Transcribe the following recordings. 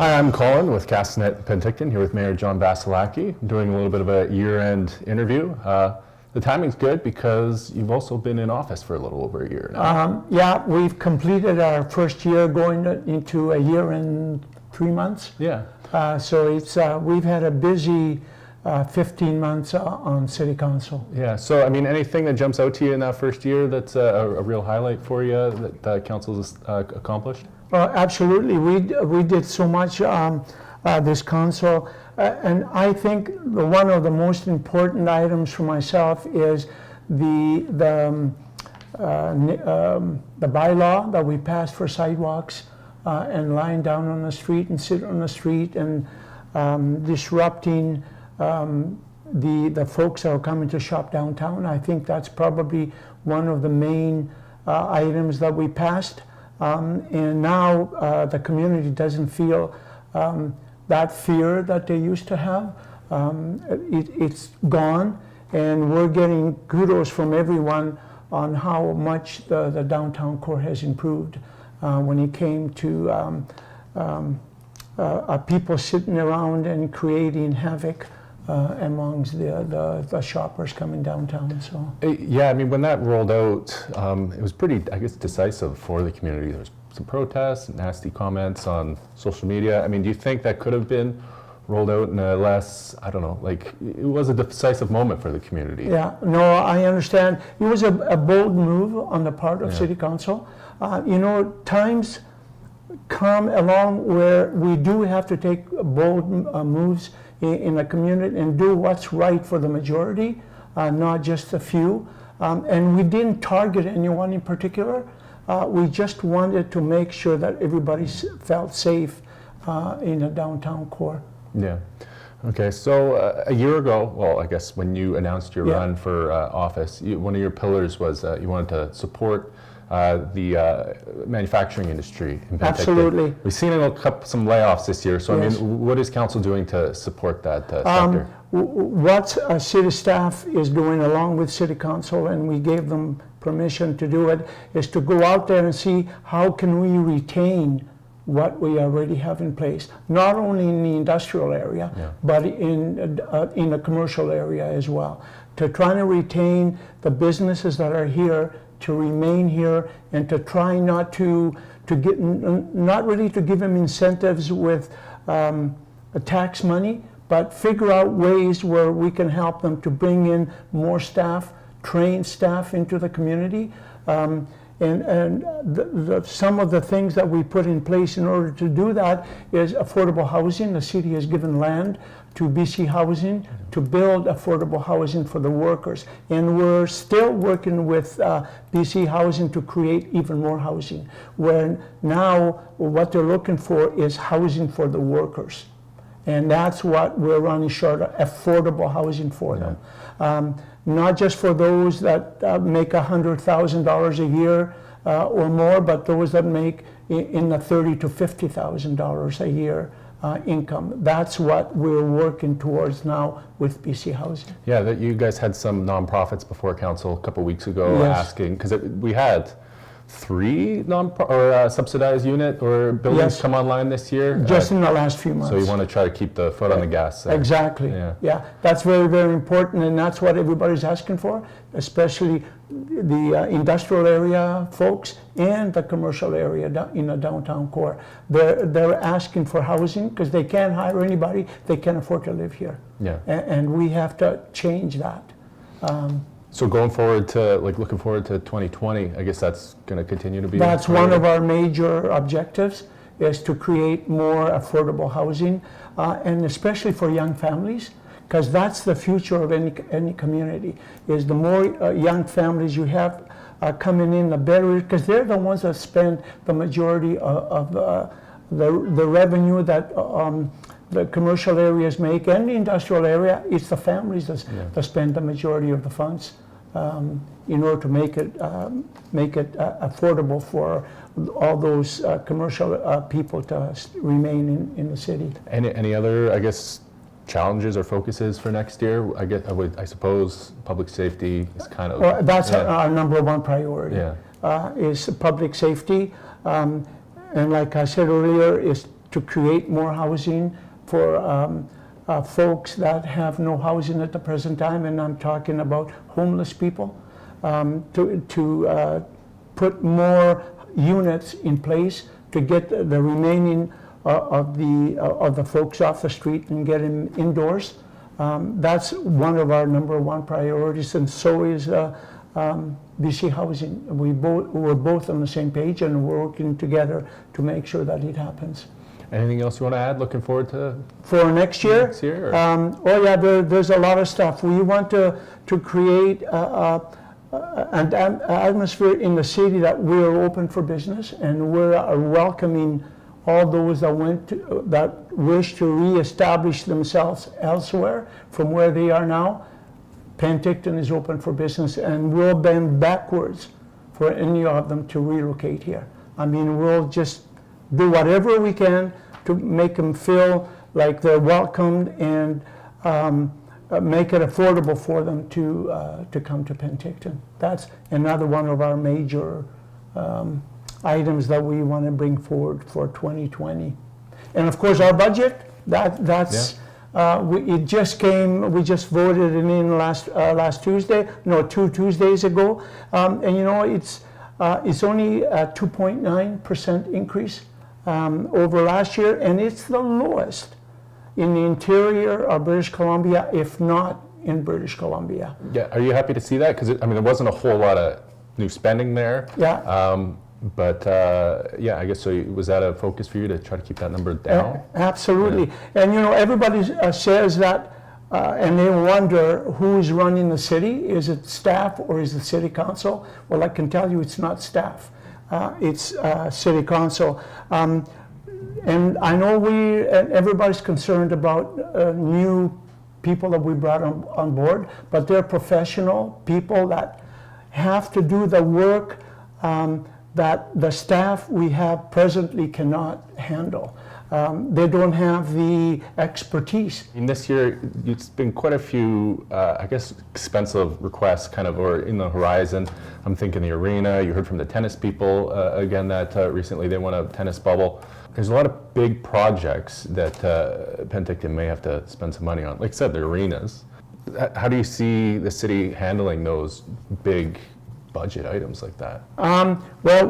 Hi, I'm Colin with Castanet Penticton, here with Mayor John Vassilaki. I'm doing a little bit of a year-end interview. The timing's good because you've also been in office for a little over a year now. Yeah, we've completed our first year, going into a year and 3 months. Yeah. So it's we've had a busy 15 months on City Council. Yeah, so I mean, anything that jumps out to you in that first year that's a real highlight for you that Council's accomplished? Absolutely, we did so much this council, and I think one of the most important items for myself is the bylaw that we passed for sidewalks and lying down on the street and sit on the street and disrupting the folks that are coming to shop downtown. I think that's probably one of the main items that we passed. And now the community doesn't feel that fear that they used to have. It's gone, and we're getting kudos from everyone on how much the downtown core has improved when it came to people sitting around and creating havoc amongst the shoppers coming downtown. So yeah, I mean, when that rolled out, it was pretty, I guess, decisive for the community. There was some protests, nasty comments on social media. I mean, do you think that could have been rolled out in a less, I don't know, like, it was a decisive moment for the community? Yeah, no, I understand. It was a bold move on the part of City Council. You know, times come along where we do have to take bold moves in the community and do what's right for the majority, not just a few. And we didn't target anyone in particular. We just wanted to make sure that everybody felt safe in the downtown core. Yeah. Okay, so a year ago, well, I guess when you announced your run for office, one of your pillars was you wanted to support the manufacturing industry in Penticton. Absolutely. We've seen some layoffs this year, so Yes. I mean, what is council doing to support that sector? What city staff is doing along with City Council, and we gave them permission to do it, is to go out there and see how can we retain what we already have in place, not only in the industrial area, but in the commercial area as well, to try to retain the businesses that are here, to remain here, and to try not really to give them incentives with tax money, but figure out ways where we can help them to bring in more staff, trained staff into the community. And some of the things that we put in place in order to do that is affordable housing. The city has given land to BC Housing to build affordable housing for the workers. And we're still working with BC Housing to create even more housing, where now what they're looking for is housing for the workers. And that's what we're running short of, affordable housing for them. Not just for those that make $100,000 a year or more, but those that make in the $30,000 to $50,000 a year income. That's what we're working towards now with BC Housing. Yeah, that you guys had some nonprofits before council a couple weeks ago asking, because we had 3 subsidized unit or buildings come online this year? Just in the last few months. So you want to try to keep the foot on the gas there. Exactly. Yeah, that's very, very important, and that's what everybody's asking for, especially the industrial area folks and the commercial area in the downtown core. They're asking for housing because they can't hire anybody. They can't afford to live here. Yeah. And we have to change that. So going forward to, looking forward to 2020, I guess that's going to continue to be. That's one of our major objectives, is to create more affordable housing, and especially for young families, because that's the future of any community, is the more young families you have coming in, the better, because they're the ones that spend the majority of the revenue that the commercial areas make, and the industrial area. It's the families that spend the majority of the funds in order to make it affordable for all those commercial people to remain in the city. Any other, I guess, challenges or focuses for next year? I suppose public safety is kind of... Well, that's our number one priority, is public safety. And like I said earlier, is to create more housing for folks that have no housing at the present time, and I'm talking about homeless people, to put more units in place to get the remaining of the folks off the street and get them indoors. That's one of our #1 priorities, and so is BC Housing. We're both on the same page, and we're working together to make sure that it happens. Anything else you want to add? Looking forward to For next year? next year? Or? Oh yeah, there's a lot of stuff. We want to create an atmosphere in the city that we're open for business, and we're welcoming all those that wish to reestablish themselves elsewhere from where they are now. Penticton is open for business, and we'll bend backwards for any of them to relocate here. I mean, we'll just do whatever we can to make them feel like they're welcomed, and make it affordable for them to come to Penticton. That's another one of our major items that we want to bring forward for 2020. And of course, our budget, that's it just came. We just voted it in last Tuesday. No, 2 Tuesdays ago. And you know, it's only a 2.9% increase over last year, and it's the lowest in the interior of British Columbia, if not in British Columbia. Yeah, are you happy to see that? Because I mean, there wasn't a whole lot of new spending there. Yeah. But yeah, I guess so. Was that a focus for you to try to keep that number down? Absolutely. Yeah. And you know, everybody says that, and they wonder who is running the city. Is it staff or is it city council? Well, I can tell you it's not staff. It's city council. And I know everybody's concerned about new people that we brought on board, but they're professional people that have to do the work that the staff we have presently cannot handle. They don't have the expertise. In this year, it's been quite a few, I guess, expensive requests kind of or in the horizon. I'm thinking the arena. You heard from the tennis people again that recently they want a tennis bubble. There's a lot of big projects that Penticton may have to spend some money on. Like I said, the arenas. How do you see the city handling those big budget items like that? Well,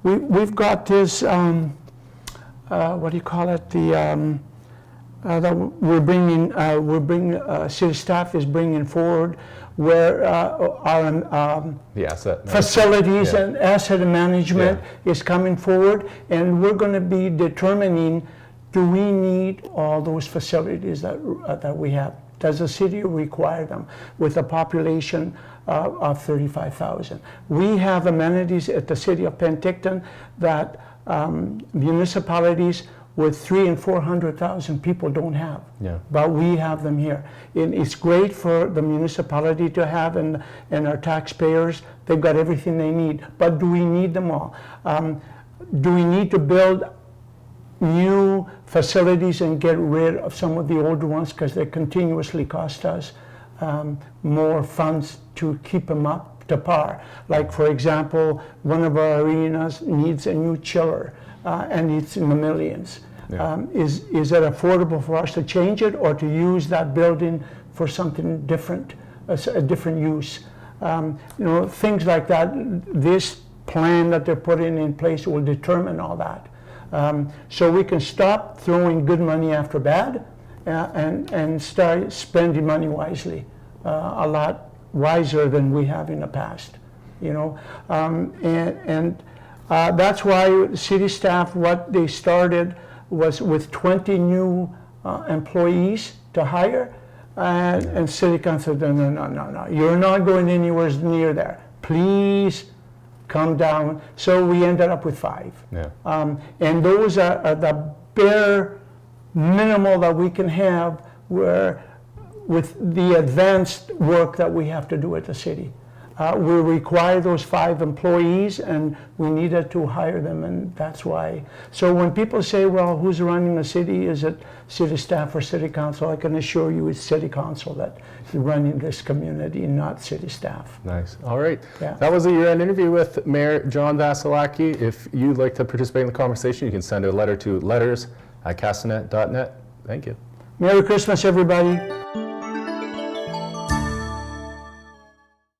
we've got this, what do you call it? That we're bringing city staff is bringing forward, where our The asset facilities management. and asset management is coming forward, and we're going to be determining, do we need all those facilities that we have? Does the city require them with a population of 35,000? We have amenities at the city of Penticton that municipalities with 300,000 and 400,000 people don't have. Yeah. But we have them here. And it's great for the municipality to have, and our taxpayers, they've got everything they need. But do we need them all? Do we need to build new facilities and get rid of some of the older ones because they continuously cost us more funds to keep them up to par? Like, for example, one of our arenas needs a new chiller, and it's in the millions. Yeah. Is it affordable for us to change it or to use that building for something different, a different use? You know, things like that. This plan that they're putting in place will determine all that. So we can stop throwing good money after bad, and start spending money wisely, a lot wiser than we have in the past, you know. That's why city staff, what they started was with 20 new employees to hire, and city council said, no, you're not going anywhere near there. Please come down. So we ended up with 5. Yeah. And those are the bare minimal that we can have, where with the advanced work that we have to do at the city. we require those 5 employees, and we needed to hire them, and that's why. So when people say, well, who's running the city? Is it city staff or city council? I can assure you it's city council that is running this community, not city staff. Nice. All right. Yeah. That was a year-end interview with Mayor John Vassilaki. If you'd like to participate in the conversation, you can send a letter to letters@castanet.net. Thank you. Merry Christmas, everybody.